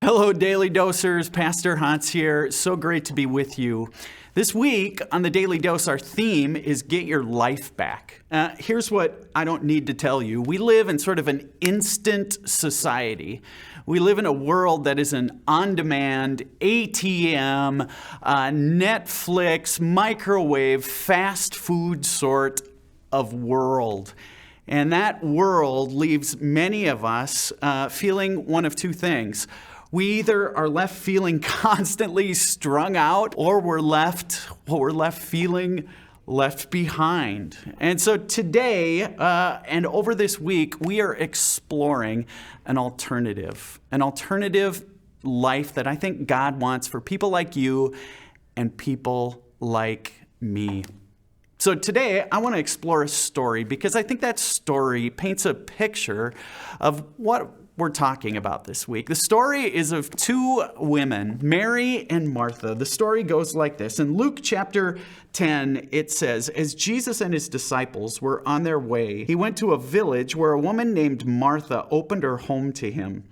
Hello, Daily Dosers. Pastor Hans here. So great to be with you. This week on the Daily Dose, our theme is Get Your Life Back. Here's what I don't need to tell you. We live in sort of an instant society. We live in a world that is an on-demand, ATM, Netflix, microwave, fast food sort of world. And that world leaves many of us feeling one of two things. We either are left feeling constantly strung out, or we're left feeling left behind. And so today and over this week, we are exploring an alternative life that I think God wants for people like you and people like me. So today, I want to explore a story because I think that story paints a picture of what we're talking about this week. The story is of two women, Mary and Martha. The story goes like this. In Luke chapter 10, it says, as Jesus and his disciples were on their way, he went to a village where a woman named Martha opened her home to him.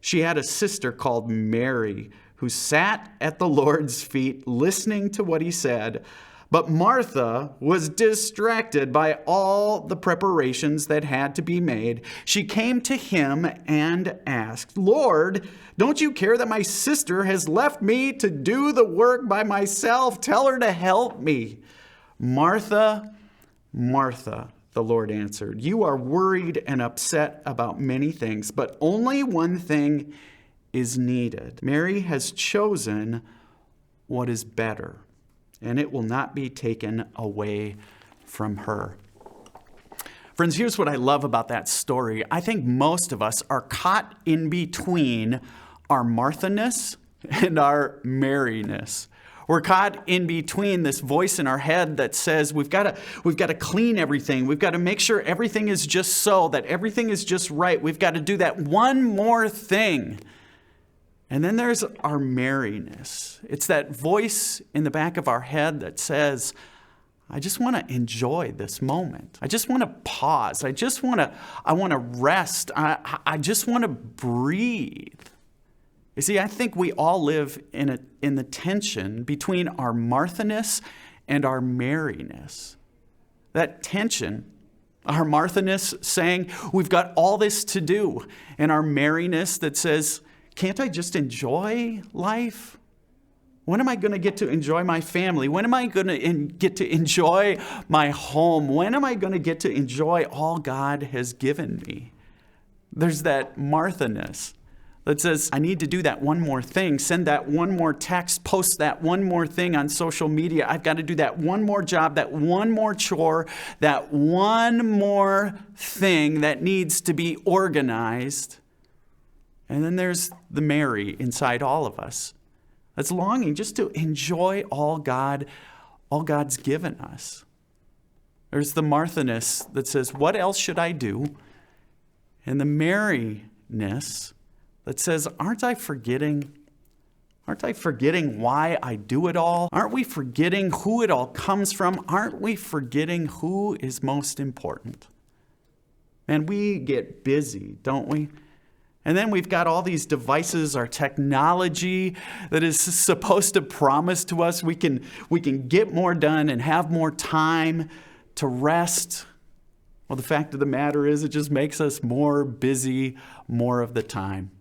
She had a sister called Mary who sat at the Lord's feet listening to what he said. But Martha was distracted by all the preparations that had to be made. She came to him and asked, Lord, don't you care that my sister has left me to do the work by myself? Tell her to help me. Martha, Martha, the Lord answered, you are worried and upset about many things, but only one thing is needed. Mary has chosen what is better, and it will not be taken away from her. Friends, here's what I love about that story. I think most of us are caught in between our Martha-ness and our Mary-ness. We're caught in between this voice in our head that says we've got to clean everything. We've got to make sure everything is just so, that everything is just right. We've got to do that one more thing. And then there's our Mary-ness. It's that voice in the back of our head that says, I just want to enjoy this moment. I just want to pause. I want to rest. I just want to breathe. You see, I think we all live in the tension between our Martha-ness and our Mary-ness. That tension, our Martha-ness saying, we've got all this to do, and our Mary-ness that says, can't I just enjoy life? When am I going to get to enjoy my family? When am I going to get to enjoy my home? When am I going to get to enjoy all God has given me? There's that Martha-ness that says, I need to do that one more thing, send that one more text, post that one more thing on social media. I've got to do that one more job, that one more chore, that one more thing that needs to be organized. And then there's the Mary inside all of us that's longing just to enjoy all God's given us. There's the Martha-ness that says, what else should I do? And the Mary-ness that says, aren't I forgetting why I do it all? Aren't we forgetting who it all comes from? Aren't we forgetting who is most important? And we get busy, don't we? And then we've got all these devices, our technology that is supposed to promise to us we can get more done and have more time to rest. Well, the fact of the matter is it just makes us more busy more of the time.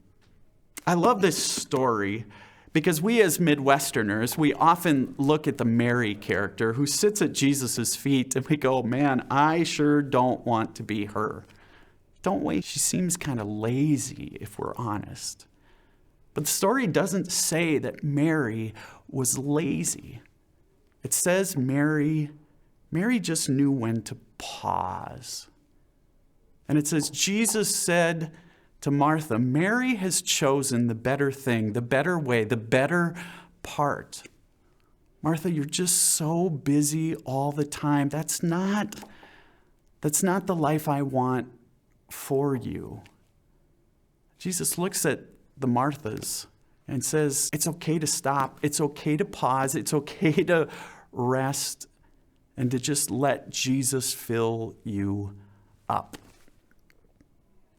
I love this story because we as Midwesterners, we often look at the Mary character who sits at Jesus' feet and we go, man, I sure don't want to be her. Don't we? She seems kind of lazy, if we're honest. But the story doesn't say that Mary was lazy. It says Mary just knew when to pause. And it says Jesus said to Martha, Mary has chosen the better thing, the better way, the better part. Martha, you're just so busy all the time. That's not the life I want for you. Jesus looks at the Marthas and says, it's okay to stop. It's okay to pause. It's okay to rest and to just let Jesus fill you up.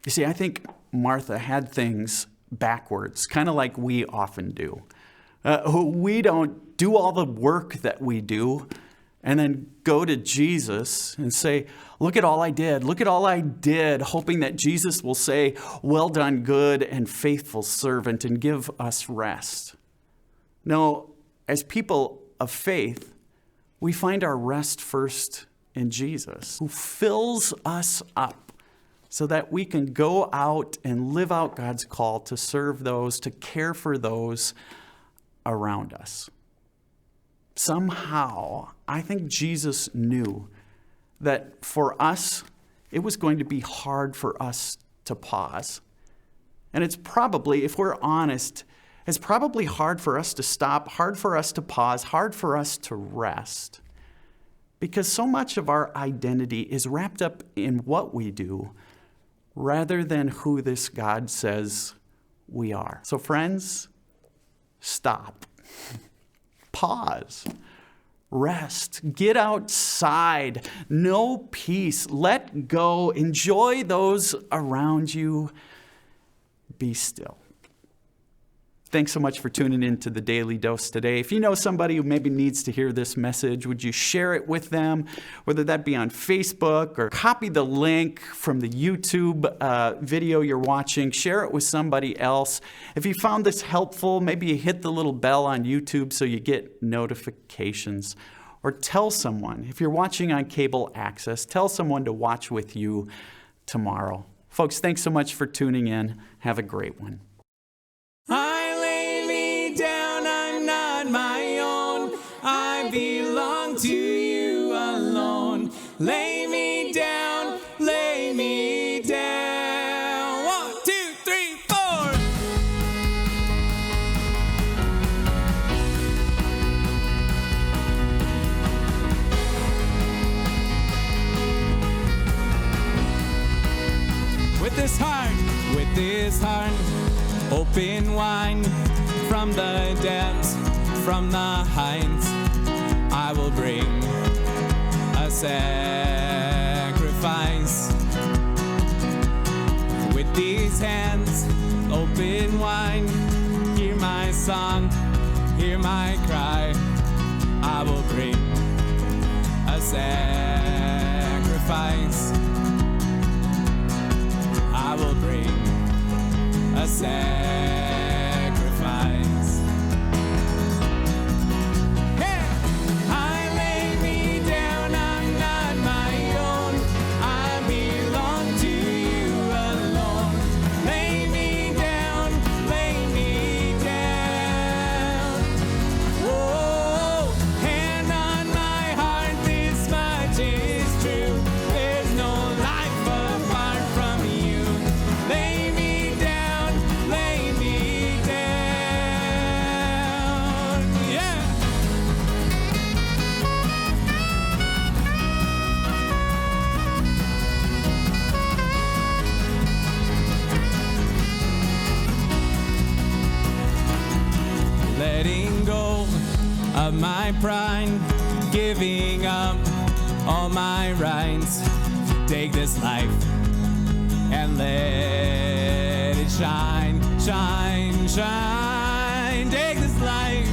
You see, I think Martha had things backwards, kind of like we often do. We don't do all the work that we do and then go to Jesus and say, look at all I did. Look at all I did, hoping that Jesus will say, well done, good and faithful servant, and give us rest. No, as people of faith, we find our rest first in Jesus, who fills us up so that we can go out and live out God's call to serve those, to care for those around us. Somehow, I think Jesus knew that for us, it was going to be hard for us to pause. And it's probably, if we're honest, it's probably hard for us to stop, hard for us to pause, hard for us to rest. Because so much of our identity is wrapped up in what we do rather than who this God says we are. So friends, stop. Pause. Rest. Get outside. Know peace. Let go. Enjoy those around you. Be still. Thanks so much for tuning in to the Daily Dose today. If you know somebody who maybe needs to hear this message, would you share it with them, whether that be on Facebook or copy the link from the YouTube video you're watching, share it with somebody else. If you found this helpful, maybe you hit the little bell on YouTube so you get notifications. Or tell someone, if you're watching on cable access, tell someone to watch with you tomorrow. Folks, thanks so much for tuning in. Have a great one. I lay me down, I'm not my own. I belong to you alone. Lay me down, lay me down. 1, 2, 3, 4. With this heart, open wide from the depths, from the heights, I will bring a sacrifice. With these hands open wide, hear my song, hear my cry, I will bring a sacrifice. I will bring a sacrifice. Hey! I lay me down, I'm not my own. I belong to you alone. Lay me down, lay me down. Whoa, hand on my heart, this much is true. There's no life apart from you. Lay me down, lay me down. Yeah. Letting go of my pride, giving up all my rights. Take this life and let it shine, shine, shine. Take this life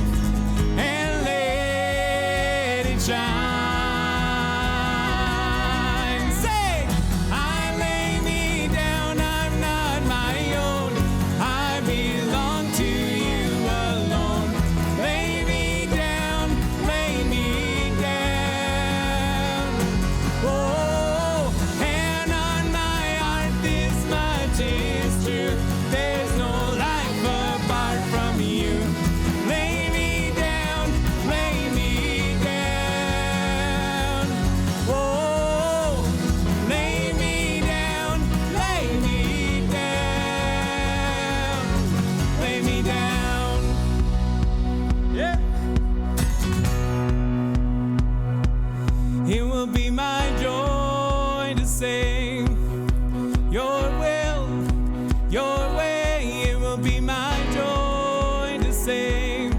and let it shine. Say, I lay me down, I'm not my own. I belong to you alone. Lay me down, lay me down. Whoa, hand on my heart, this much is true. There's no life apart from you. Lay me down, lay me down. Whoa, lay me down, lay me down. Lay me down. Yeah. It will be my joy to sing your will, your way. It will be my joy to sing